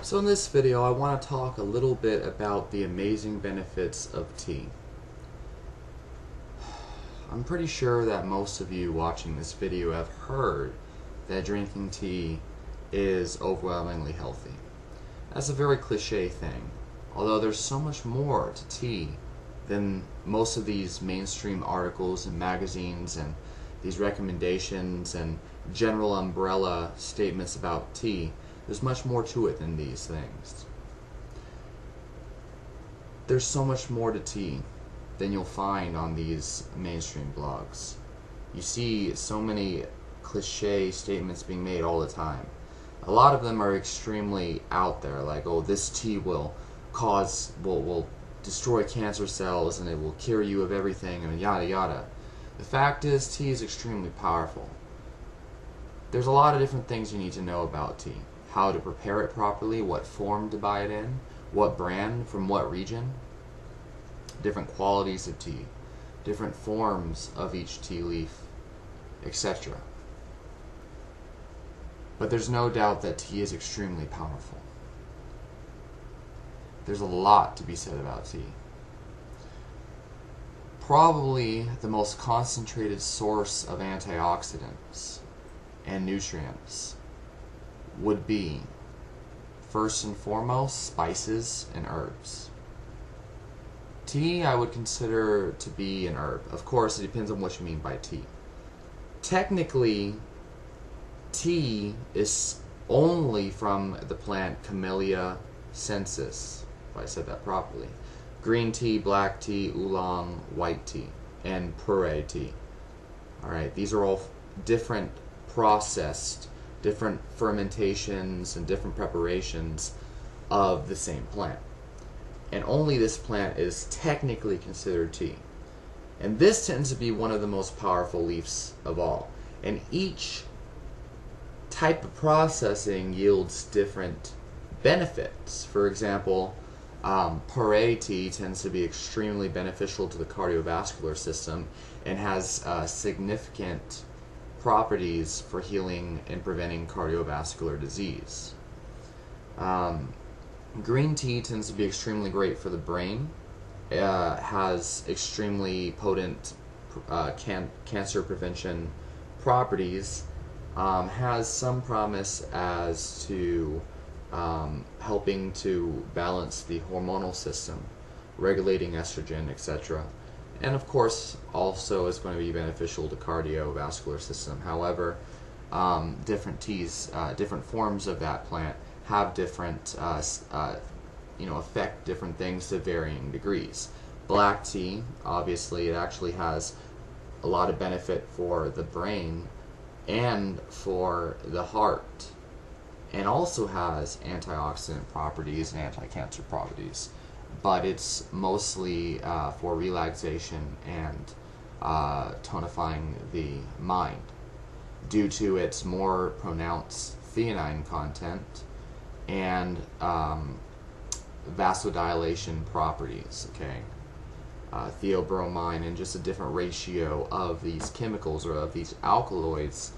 So in this video I want to talk a little bit about the amazing benefits of tea. I'm pretty sure that most of you watching this video have heard that drinking tea is overwhelmingly healthy. That's a very cliche thing, although there's so much more to tea than most of these mainstream articles and magazines and these recommendations and general umbrella statements about tea. There's much more to it than these things. There's so much more to tea than you'll find on these mainstream blogs. You see so many cliche statements being made all the time. A lot of them are extremely out there, like, oh, this tea will destroy cancer cells and it will cure you of everything and yada yada. The fact is, tea is extremely powerful. There's a lot of different things you need to know about tea. How to prepare it properly, what form to buy it in, what brand, from what region, different qualities of tea, different forms of each tea leaf, etc. But there's no doubt that tea is extremely powerful. There's a lot to be said about tea. Probably the most concentrated source of antioxidants and nutrients would be, first and foremost, spices and herbs. Tea I would consider to be an herb. Of course, it depends on what you mean by tea. Technically, tea is only from the plant Camellia sinensis, if I said that properly. Green tea, black tea, oolong, white tea, and puree tea. Alright, these are all different processed, different fermentations and different preparations of the same plant. And only this plant is technically considered tea. And this tends to be one of the most powerful leaves of all. And each type of processing yields different benefits. For example, puree tea tends to be extremely beneficial to the cardiovascular system and has significant properties for healing and preventing cardiovascular disease. Green tea tends to be extremely great for the brain. Has extremely potent cancer prevention properties. Has some promise as to helping to balance the hormonal system, regulating estrogen, etc. And of course, also is going to be beneficial to cardiovascular system. However, different teas, different forms of that plant have different, affect different things to varying degrees. Black tea, obviously, it actually has a lot of benefit for the brain and for the heart, and also has antioxidant properties and anti-cancer properties. But it's mostly for relaxation and tonifying the mind due to its more pronounced theanine content and vasodilation properties, okay? Theobromine, and just a different ratio of these chemicals or of these alkaloids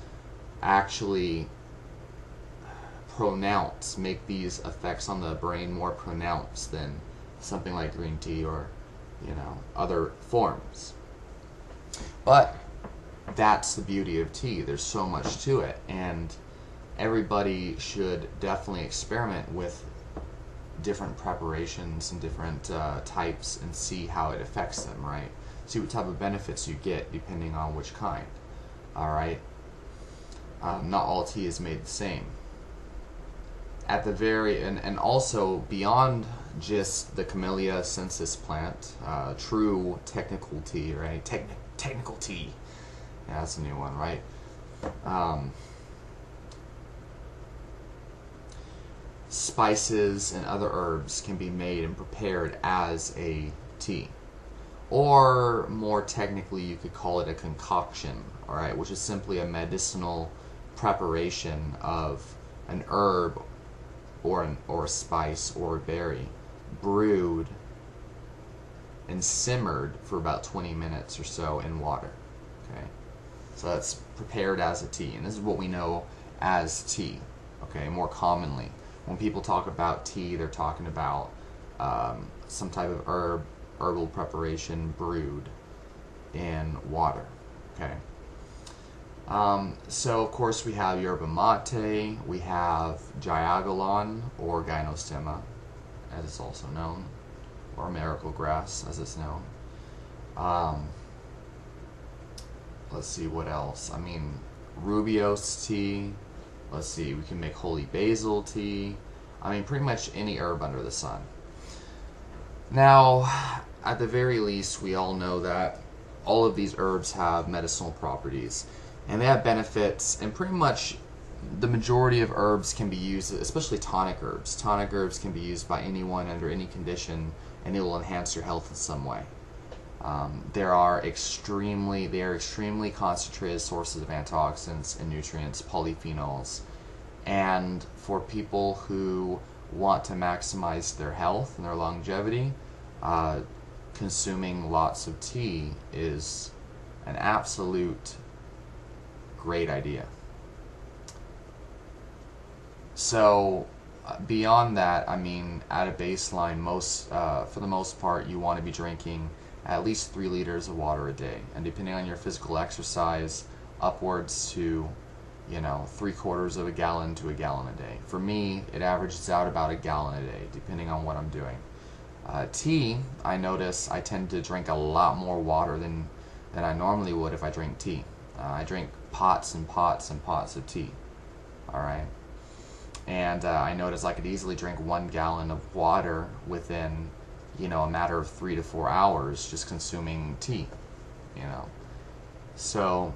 actually make these effects on the brain more pronounced than something like green tea or other forms. But that's the beauty of tea. There's so much to it, and everybody should definitely experiment with different preparations and different types and see how it affects them, right? See what type of benefits you get depending on which kind. Alright? Not all tea is made the same. At the and also beyond just the Camellia sinensis plant, true technical tea, right? Technical tea. Yeah, that's a new one, right? Spices and other herbs can be made and prepared as a tea. Or more technically, you could call it a concoction, alright, which is simply a medicinal preparation of an herb or a spice or a berry, brewed and simmered for about 20 minutes or so in water. Okay, so that's prepared as a tea, and this is what we know as tea. Okay, more commonly, When people talk about tea, they're talking about some type of herbal preparation brewed in water. Okay. So of course we have yerba mate, we have Jiagalon, or Gynostemma, as it's also known, or miracle grass, as it's known. Let's see what else. I mean, Rubios tea. Let's see, we can make holy basil tea. I mean, pretty much any herb under the sun. Now, at the very least, we all know that all of these herbs have medicinal properties, and they have benefits, and pretty much the majority of herbs can be used, especially tonic herbs. Tonic herbs can be used by anyone under any condition, and it will enhance your health in some way. They are extremely concentrated sources of antioxidants and nutrients, polyphenols, and for people who want to maximize their health and their longevity, consuming lots of tea is an absolute great idea. So beyond that, I mean, at a baseline, for the most part, you want to be drinking at least 3 liters of water a day, and depending on your physical exercise, upwards to 3/4 of a gallon to a gallon a day. For me, it averages out about a gallon a day, depending on what I'm doing. Tea, I notice I tend to drink a lot more water than I normally would if I drink tea. I drink pots and pots and pots of tea. Alright? And I notice I could easily drink 1 gallon of water within, a matter of 3 to 4 hours just consuming tea. So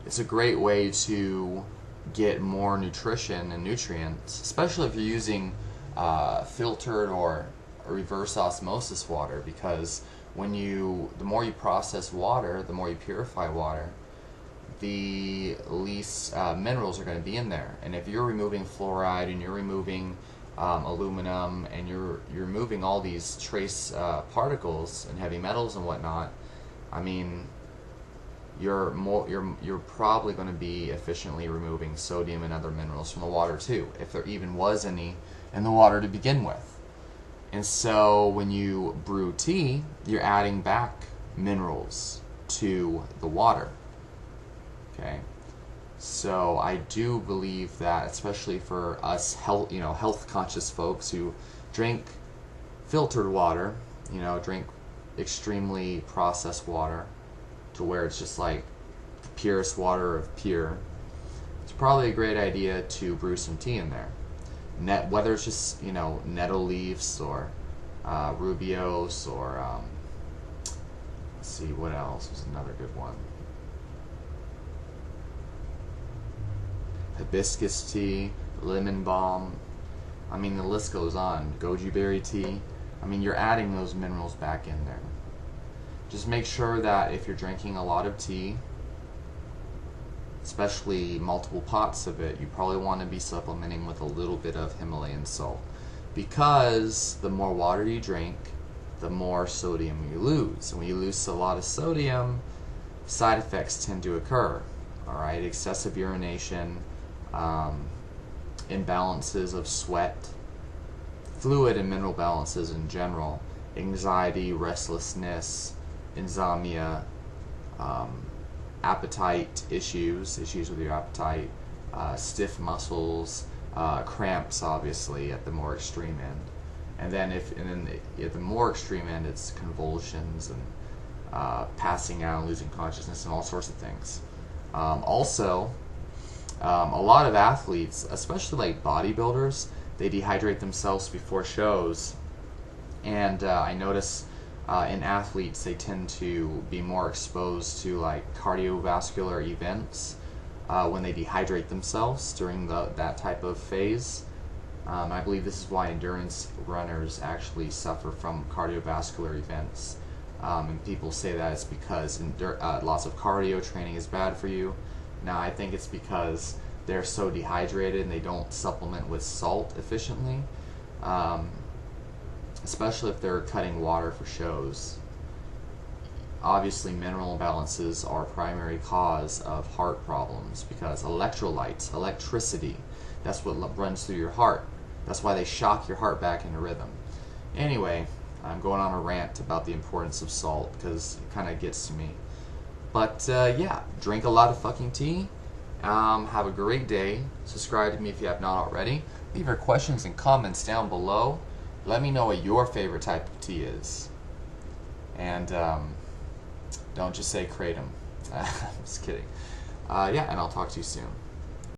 it's a great way to get more nutrition and nutrients, especially if you're using filtered or reverse osmosis water, because the more you process water, the more you purify water, the least minerals are going to be in there. And if you're removing fluoride and you're removing aluminum and you're removing all these trace particles and heavy metals and whatnot, I mean, you're probably going to be efficiently removing sodium and other minerals from the water too, if there even was any in the water to begin with. And so when you brew tea, you're adding back minerals to the water. Okay, so I do believe that, especially for us health conscious folks who drink filtered water, drink extremely processed water to where it's just like the purest water of pure, it's probably a great idea to brew some tea in there. Whether it's just nettle leaves or rubios, or let's see, what else was another good one. Hibiscus tea, lemon balm. I mean, the list goes on. Goji berry tea. I mean, you're adding those minerals back in there. Just make sure that if you're drinking a lot of tea, especially multiple pots of it, you probably want to be supplementing with a little bit of Himalayan salt, because the more water you drink, the more sodium you lose. And when you lose a lot of sodium, side effects tend to occur. Alright, excessive urination, imbalances of sweat, fluid and mineral balances in general, anxiety, restlessness, insomnia, appetite issues with your appetite, stiff muscles, cramps, obviously at the more extreme end, and then at the more extreme end, it's convulsions and passing out, losing consciousness, and all sorts of things. Also, a lot of athletes, especially like bodybuilders, they dehydrate themselves before shows, and I notice in athletes they tend to be more exposed to like cardiovascular events when they dehydrate themselves during that type of phase. I believe this is why endurance runners actually suffer from cardiovascular events, and people say that it's because lots of cardio training is bad for you. Now, I think it's because they're so dehydrated and they don't supplement with salt efficiently, especially if they're cutting water for shows. Obviously, mineral imbalances are a primary cause of heart problems, because electrolytes, electricity, That's what runs through your heart. That's why they shock your heart back into rhythm. Anyway, I'm going on a rant about the importance of salt because it kind of gets to me. But yeah, drink a lot of fucking tea. Have a great day. Subscribe to me if you have not already. Leave your questions and comments down below. Let me know what your favorite type of tea is. And don't just say kratom. I'm just kidding. Yeah, and I'll talk to you soon.